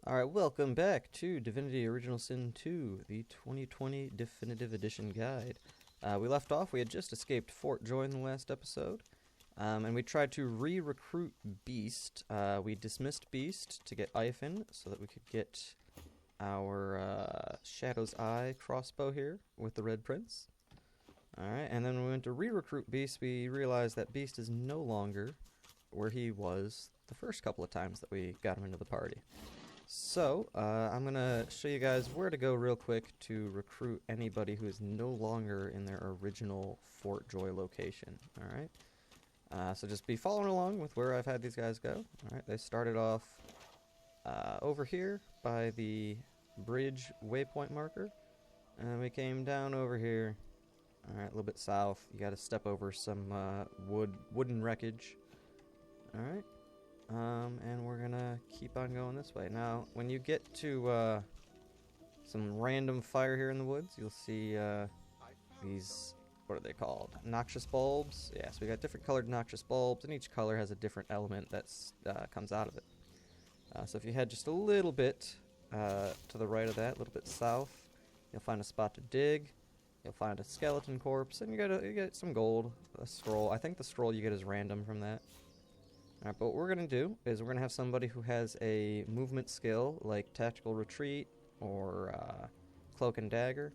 Alright, welcome back to Divinity Original Sin 2, the 2020 Definitive Edition Guide. We left off, we had just escaped Fort Joy in the last episode, and we tried to re-recruit Beast. We dismissed Beast to get Iphon, so that we could get our Shadow's Eye crossbow here with the Red Prince. Alright, and then when we went to re-recruit Beast, we realized that Beast is no longer where he was the first couple of times that we got him into the party. So, I'm going to show you guys where to go real quick to recruit anybody who is no longer in their original Fort Joy location, alright? So just be following along with where I've had these guys go. Alright, they started off over here by the bridge waypoint marker, and we came down over here, alright, a little bit south. You gotta step over some wooden wreckage, alright? And we're gonna keep on going this way. Now, when you get to some random fire here in the woods, you'll see these, what are they called? Noxious bulbs? Yeah, so we got different colored noxious bulbs, and each color has a different element that comes out of it. So if you head just a little bit to the right of that, a little bit south, you'll find a spot to dig. You'll find a skeleton corpse, and you get some gold, a scroll. I think the scroll you get is random from that. Alright, but what we're going to do is we're going to have somebody who has a movement skill like Tactical Retreat or Cloak and Dagger,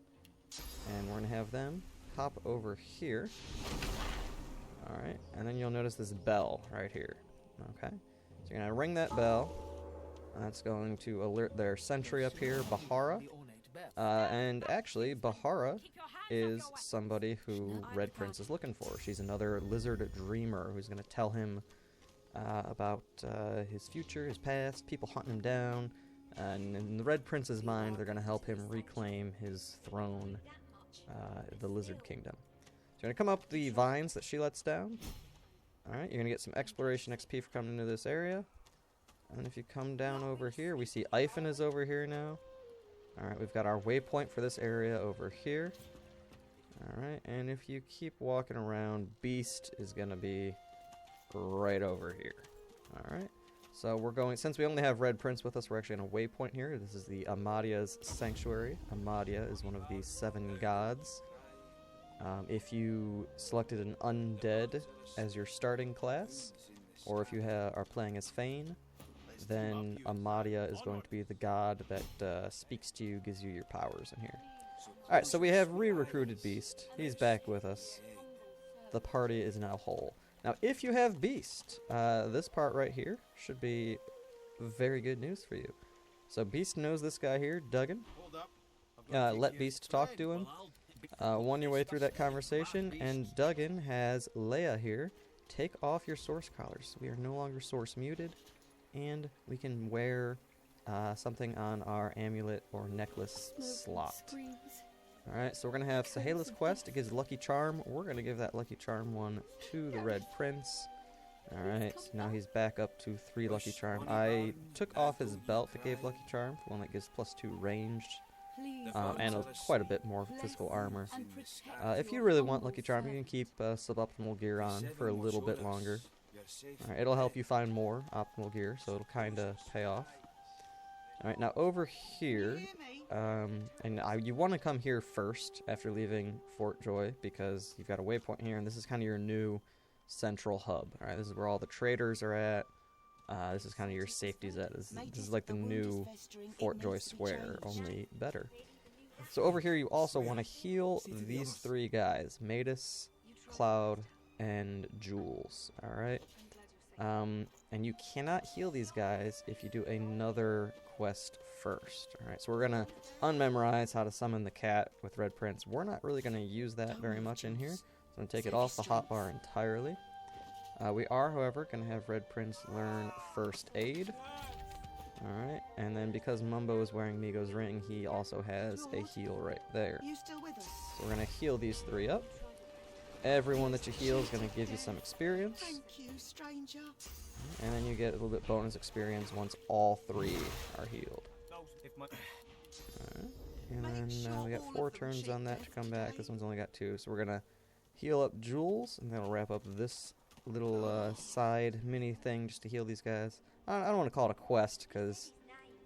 and we're going to have them hop over here. Alright, and then you'll notice this bell right here. Okay, so you're going to ring that bell. That's going to alert their sentry up here, Bahara. And actually, Bahara is somebody who Red Prince is looking for. She's another lizard dreamer who's going to tell him about his future, his past, people hunting him down, and in the Red Prince's mind, they're going to help him reclaim his throne, the Lizard Kingdom. So you're going to come up the vines that she lets down. Alright, you're going to get some exploration XP for coming into this area. And if you come down over here, we see Iphon is over here now. Alright, we've got our waypoint for this area over here. Alright, and if you keep walking around, Beast is going to be right over here. Alright, so we're going, since we only have Red Prince with us, we're actually on a waypoint here. This is the Amadia's Sanctuary. Amadia is one of the 7 gods. If you selected an undead as your starting class, or if you are playing as Fane, then Amadia is going to be the god that speaks to you, gives you your powers in here. Alright, so we have re-recruited Beast. He's back with us. The party is now whole. Now, if you have Beast, this part right here should be very good news for you. So Beast knows this guy here, Duggan. Let Beast talk to him. Won your way through that conversation, and Duggan has Leia here. Take off your source collars. We are no longer source muted, and we can wear something on our amulet or necklace slot. Alright, so we're going to have Sahela's quest. It gives Lucky Charm. We're going to give that Lucky Charm one to the Red Prince. Alright, so now he's back up to 3 Lucky Charm. I took off his belt that gave Lucky Charm, the one that gives +2 ranged, and quite a bit more physical armor. If you really want Lucky Charm, you can keep suboptimal gear on for a little bit longer. Alright, it'll help you find more optimal gear, so it'll kind of pay off. Alright, now over here, you want to come here first after leaving Fort Joy, because you've got a waypoint here, and this is kind of your new central hub. Alright, this is where all the traders are at. This is kind of your safeties at. This is like the new Fort Joy Square, only better. So over here, you also want to heal these 3 guys, Matus, Cloud, and Jules. Alright? And you cannot heal these guys if you do another quest first. Alright, so we're going to unmemorize how to summon the cat with Red Prince. We're not really going to use that very much in here, so I'm going to take it off the hotbar entirely. We are, however, going to have Red Prince learn First Aid. Alright, and then because Mumbo is wearing Migo's ring, he also has a heal right there. So we're going to heal these 3 up. Everyone that you heal is going to give you some experience. Thank you, stranger. And then you get a little bit bonus experience once all 3 are healed. Alright. And then we got 4 turns on that to come back. This one's only got 2. So we're going to heal up Jules, and then we'll wrap up this little side mini thing just to heal these guys. I don't want to call it a quest, because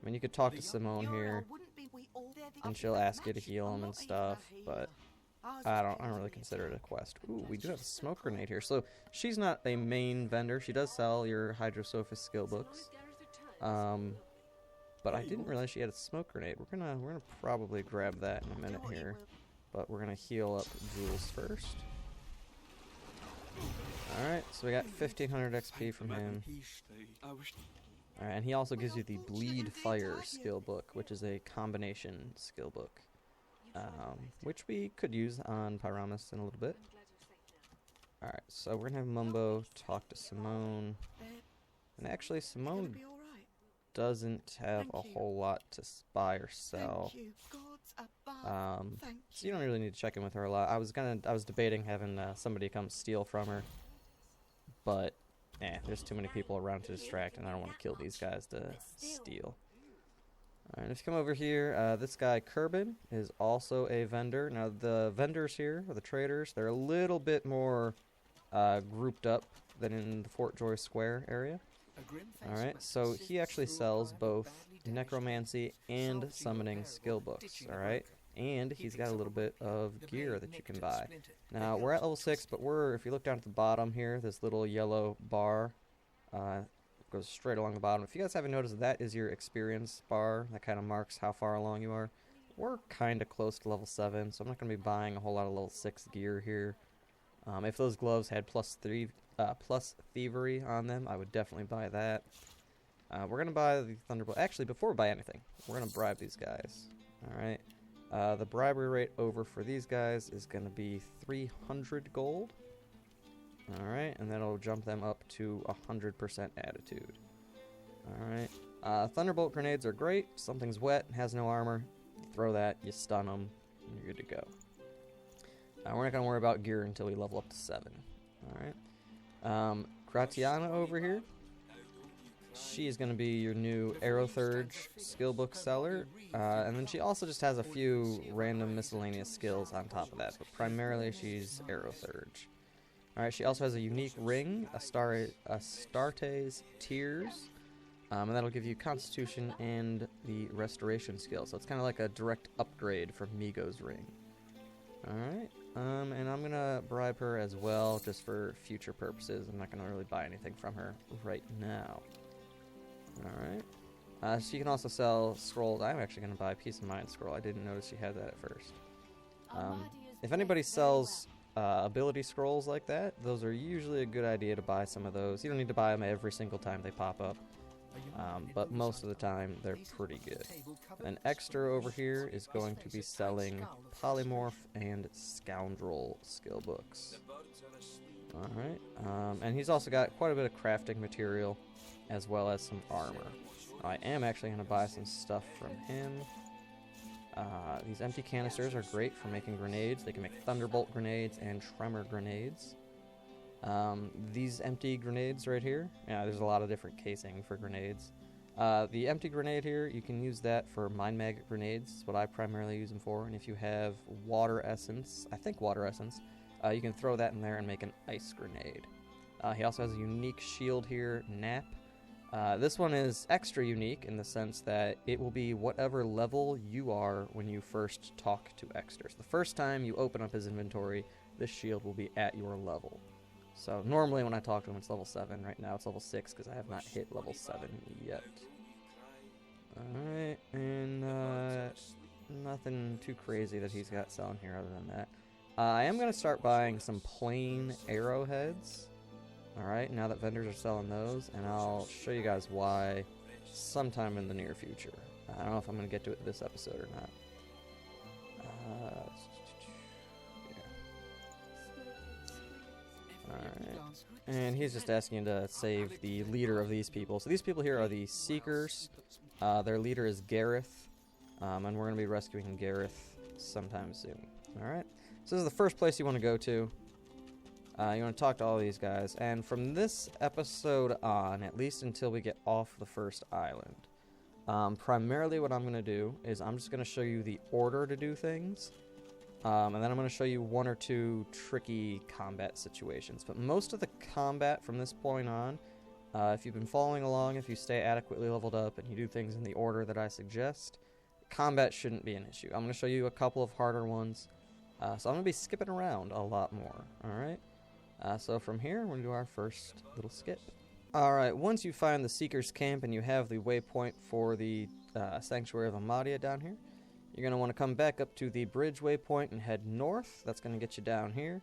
I mean, you could talk to Simone here, and she'll ask you to heal him and stuff, but I don't really consider it a quest. Ooh, we do have a smoke grenade here. So she's not a main vendor. She does sell your Hydrosophist skill books. But I didn't realize she had a smoke grenade. We're gonna probably grab that in a minute here. But we're gonna heal up Jules first. Alright, so we got 1500 XP from him. Alright, and he also gives you the Bleed Fire skill book, which is a combination skill book. Which we could use on Pyramus in a little bit. Alright, so we're gonna have Mumbo talk to Simone. And actually, Simone doesn't have a whole lot to buy or sell. So you don't really need to check in with her a lot. I was debating having somebody come steal from her, but there's too many people around to distract, and I don't want to kill these guys to steal. Alright, if you come over here, this guy Kerbin is also a vendor. Now the vendors here, or the traders, they're a little bit more grouped up than in the Fort Joy Square area. Alright, so he actually sells both necromancy and summoning skill books, alright? And he's got a little bit of gear that you can buy. Now, we're at level 6, but if you look down at the bottom here, this little yellow bar goes straight along the bottom. If you guys haven't noticed, that is your experience bar. That kind of marks how far along you are. We're kind of close to level 7, so I'm not going to be buying a whole lot of level 6 gear here. If those gloves had plus thievery on them, I would definitely buy that. We're going to buy the Thunderbolt. Actually, before we buy anything, we're going to bribe these guys. Alright. The bribery rate over for these guys is going to be 300 gold. Alright, and that'll jump them up to 100% attitude. Alright. Thunderbolt grenades are great. Something's wet, has no armor. You throw that, you stun them, and you're good to go. We're not going to worry about gear until we level up to 7. Alright. Gratiana over here. She is going to be your new Aerothurge skill book seller. And then she also just has a few random miscellaneous skills on top of that. But primarily she's Aerothurge. Alright, she also has a unique ring, Astarte's Tears. And that'll give you Constitution and the Restoration skill. So it's kind of like a direct upgrade from Migo's ring. Alright. And I'm going to bribe her as well, just for future purposes. I'm not going to really buy anything from her right now. Alright. She can also sell scrolls. I'm actually going to buy a Peace of Mind scroll. I didn't notice she had that at first. If anybody sells ability scrolls like that, those are usually a good idea to buy some of those. You don't need to buy them every single time they pop up. But most of the time, they're pretty good. An extra over here is going to be selling Polymorph and Scoundrel skill books. Alright, and he's also got quite a bit of crafting material, as well as some armor. I am actually going to buy some stuff from him. These empty canisters are great for making grenades. They can make Thunderbolt grenades and Tremor grenades. These empty grenades right here, there's a lot of different casing for grenades. The empty grenade here, you can use that for Mind Mag grenades. That's what I primarily use them for. And if you have Water Essence, I think Water Essence, you can throw that in there and make an Ice grenade. He also has a unique shield here, Nap. This one is extra unique in the sense that it will be whatever level you are when you first talk to Exter. So the first time you open up his inventory, this shield will be at your level. So normally when I talk to him it's level 7. Right now it's level 6 because I have not hit level 7 yet. Alright, and nothing too crazy that he's got selling here other than that. I am going to start buying some plain arrowheads. Alright, now that vendors are selling those, and I'll show you guys why sometime in the near future. I don't know if I'm going to get to it this episode or not. Alright, and he's just asking to save the leader of these people. So these people here are the Seekers. Their leader is Gareth, and we're going to be rescuing Gareth sometime soon. Alright, so this is the first place you want to go to. You want to talk to all these guys, and from this episode on, at least until we get off the first island, primarily what I'm going to do is I'm just going to show you the order to do things, and then I'm going to show you 1 or 2 tricky combat situations. But most of the combat from this point on If you've been following along, if you stay adequately leveled up and you do things in the order that I suggest, combat shouldn't be an issue. I'm going to show you a couple of harder ones, so I'm going to be skipping around a lot more, alright? So from here, we're going to do our first little skip. Alright, once you find the Seeker's Camp and you have the waypoint for the Sanctuary of Amadia down here, you're going to want to come back up to the bridge waypoint and head north. That's going to get you down here.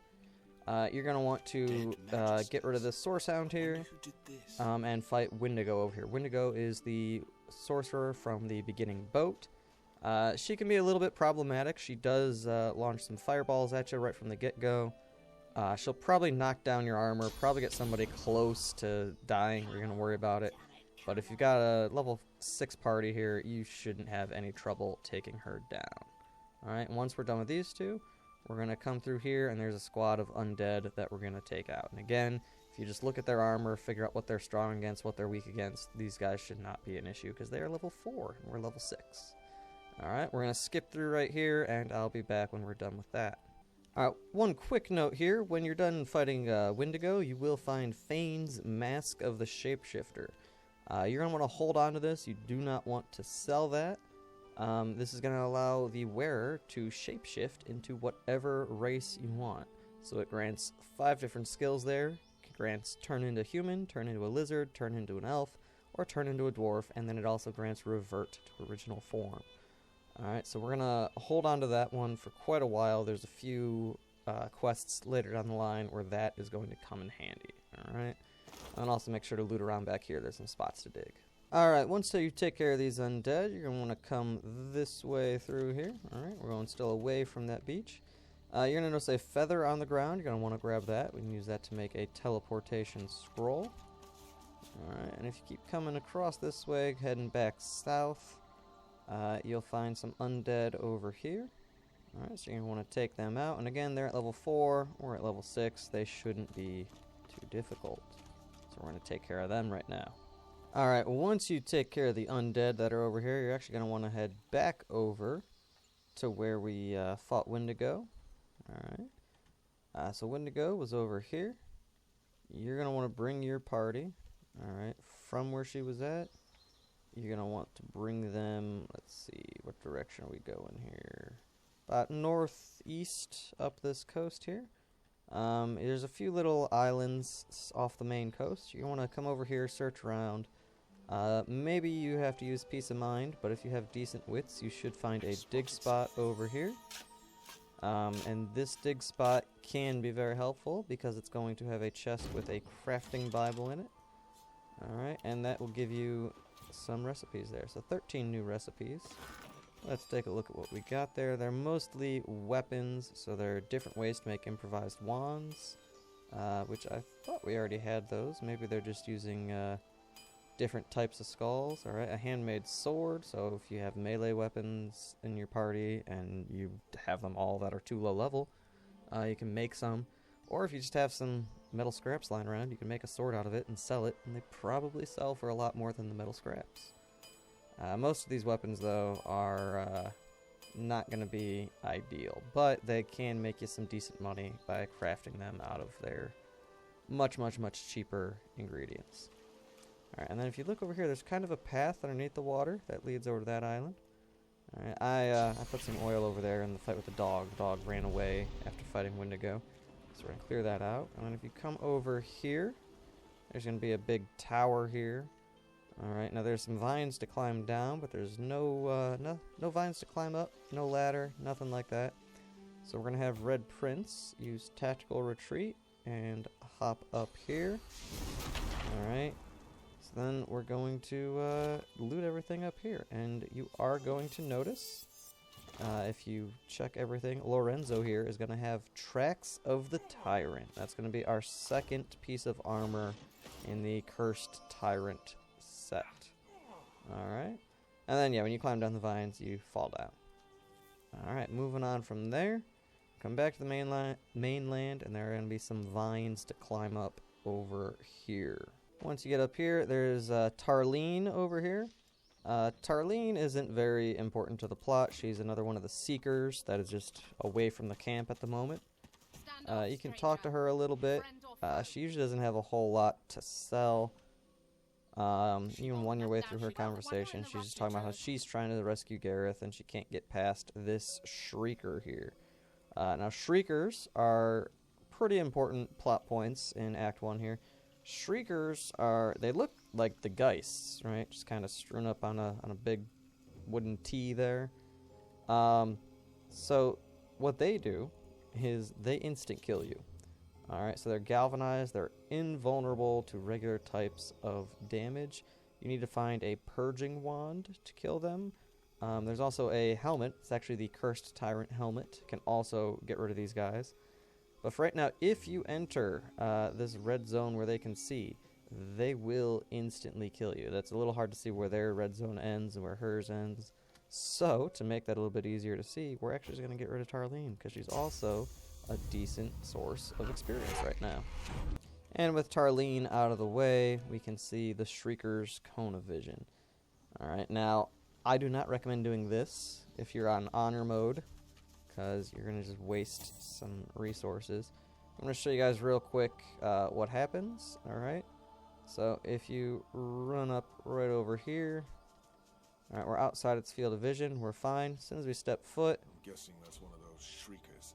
You're going to want to get rid of this Source Hound here and fight Wendigo over here. Wendigo is the sorcerer from the beginning boat. She can be a little bit problematic. She does launch some fireballs at you right from the get-go. She'll probably knock down your armor, probably get somebody close to dying. You're going to worry about it. But if you've got a level 6 party here, you shouldn't have any trouble taking her down. Alright, once we're done with these two, we're going to come through here, and there's a squad of undead that we're going to take out. And again, if you just look at their armor, figure out what they're strong against, what they're weak against, these guys should not be an issue, because they are level 4, and we're level 6. Alright, we're going to skip through right here, and I'll be back when we're done with that. Alright, one quick note here. When you're done fighting Wendigo, you will find Fane's Mask of the Shapeshifter. You're going to want to hold on to this. You do not want to sell that. This is going to allow the wearer to shapeshift into whatever race you want. So it grants 5 different skills there. It grants turn into human, turn into a lizard, turn into an elf, or turn into a dwarf, and then it also grants revert to original form. Alright, so we're going to hold on to that one for quite a while. There's a few quests later down the line where that is going to come in handy. Alright, and also make sure to loot around back here. There's some spots to dig. Alright, once you take care of these undead, you're going to want to come this way through here. Alright, we're going still away from that beach. You're going to notice a feather on the ground. You're going to want to grab that. We can use that to make a teleportation scroll. Alright, and if you keep coming across this way, heading back south, you'll find some undead over here. Alright, so you're going to want to take them out. And again, they're at level 4. We're at level 6. They shouldn't be too difficult. So we're going to take care of them right now. Alright, once you take care of the undead that are over here, you're actually going to want to head back over to where we fought Wendigo. Alright, so Wendigo was over here. You're going to want to bring your party, alright, from where she was at. You're going to want to bring them, let's see, what direction are we going here? About northeast up this coast here. There's a few little islands off the main coast. You want to come over here, search around. Maybe you have to use peace of mind, but if you have decent wits, you should find a dig spot over here. And this dig spot can be very helpful because it's going to have a chest with a crafting Bible in it. Alright, and that will give you some recipes there. So 13 new recipes. Let's take a look at what we got there. They're mostly weapons, so there are different ways to make improvised wands, which I thought we already had those. Maybe they're just using different types of skulls. Alright, a handmade sword, so if you have melee weapons in your party and you have them all that are too low level, you can make some. Or if you just have some metal scraps lying around, you can make a sword out of it and sell it, and they probably sell for a lot more than the metal scraps. Most of these weapons, though, are not going to be ideal, but they can make you some decent money by crafting them out of their much, much, much cheaper ingredients. Alright, and then if you look over here, there's kind of a path underneath the water that leads over to that island. Alright, I put some oil over there in the fight with the dog. The dog ran away after fighting Wendigo. So we're going to clear that out. And then if you come over here, there's going to be a big tower here. Alright, now there's some vines to climb down, but there's no vines to climb up, no ladder, nothing like that. So we're going to have Red Prince use Tactical Retreat and hop up here. Alright, so then we're going to loot everything up here. And you are going to notice, if you check everything, Lorenzo here is going to have Tracks of the Tyrant. That's going to be our second piece of armor in the Cursed Tyrant set. Alright. And then, yeah, when you climb down the vines, you fall down. Alright, moving on from there. Come back to the mainland, and there are going to be some vines to climb up over here. Once you get up here, there's Tarlene over here. Tarlene isn't very important to the plot. She's another one of the Seekers that is just away from the camp at the moment. You can talk to her a little bit. She usually doesn't have a whole lot to sell. Even one your way through her conversation, she's just talking about how she's trying to rescue Gareth and she can't get past this Shrieker here. Now, Shriekers are pretty important plot points in Act 1 here. Shriekers they look like the Geists, right? Just kind of strewn up on a big wooden T there. So what they do is they instant kill you. Alright, so they're galvanized, they're invulnerable to regular types of damage. You need to find a purging wand to kill them. There's also a helmet. It's actually the Cursed Tyrant helmet. Can also get rid of these guys. But for right now, if you enter this red zone where they can see, they will instantly kill you. That's a little hard to see where their red zone ends and where hers ends. So, to make that a little bit easier to see, we're actually just going to get rid of Tarlene, because she's also a decent source of experience right now. And with Tarlene out of the way, we can see the Shrieker's cone of vision. Alright, now, I do not recommend doing this if you're on honor mode, because you're going to just waste some resources. I'm going to show you guys real quick what happens. Alright, so if you run up right over here, alright, we're outside its field of vision, we're fine. As soon as we step foot, I'm guessing that's one of those shriekers.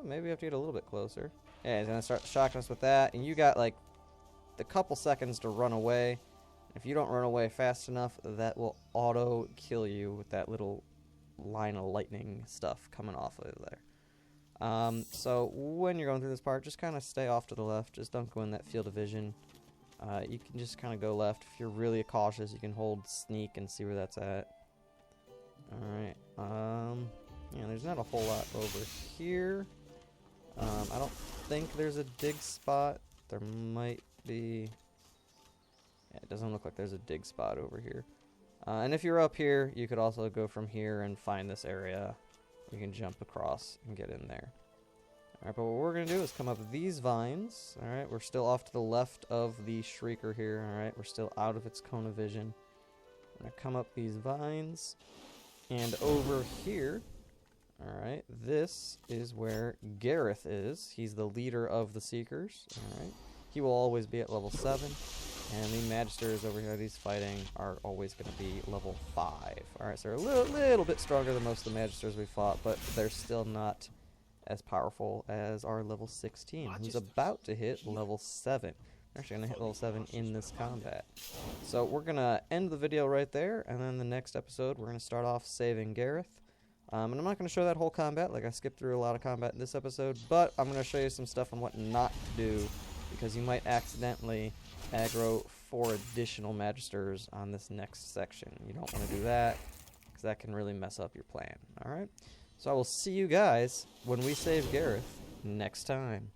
Maybe we have to get a little bit closer. Yeah, he's going to start shocking us with that, and you got like the couple seconds to run away. If you don't run away fast enough, that will auto kill you with that little line of lightning stuff coming off of there. So when you're going through this part, just kind of stay off to the left. Just don't go in that field of vision. You can just kind of go left. If you're really cautious, you can hold sneak and see where that's at. Alright. Yeah, there's not a whole lot over here. I don't think there's a dig spot. There might be. Yeah, it doesn't look like there's a dig spot over here. And if you're up here, you could also go from here and find this area. You can jump across and get in there. Alright, but what we're going to do is come up these vines. Alright, we're still off to the left of the Shrieker here. Alright, we're still out of its cone of vision. We're going to come up these vines. And over here, alright, this is where Gareth is. He's the leader of the Seekers. Alright, he will always be at level 7. And the Magisters over here that he's fighting are always going to be level 5. Alright, so they're a little bit stronger than most of the Magisters we fought, but they're still not as powerful as our level 16, who's about to hit level 7. They're actually going to hit level 7 in this combat. So we're going to end the video right there, and then the next episode we're going to start off saving Gareth. And I'm not going to show that whole combat, like I skipped through a lot of combat in this episode, but I'm going to show you some stuff on what not to do, because you might accidentally aggro 4 additional Magisters on this next section. You don't want to do that, because that can really mess up your plan. Alright? So I will see you guys when we save Gareth next time.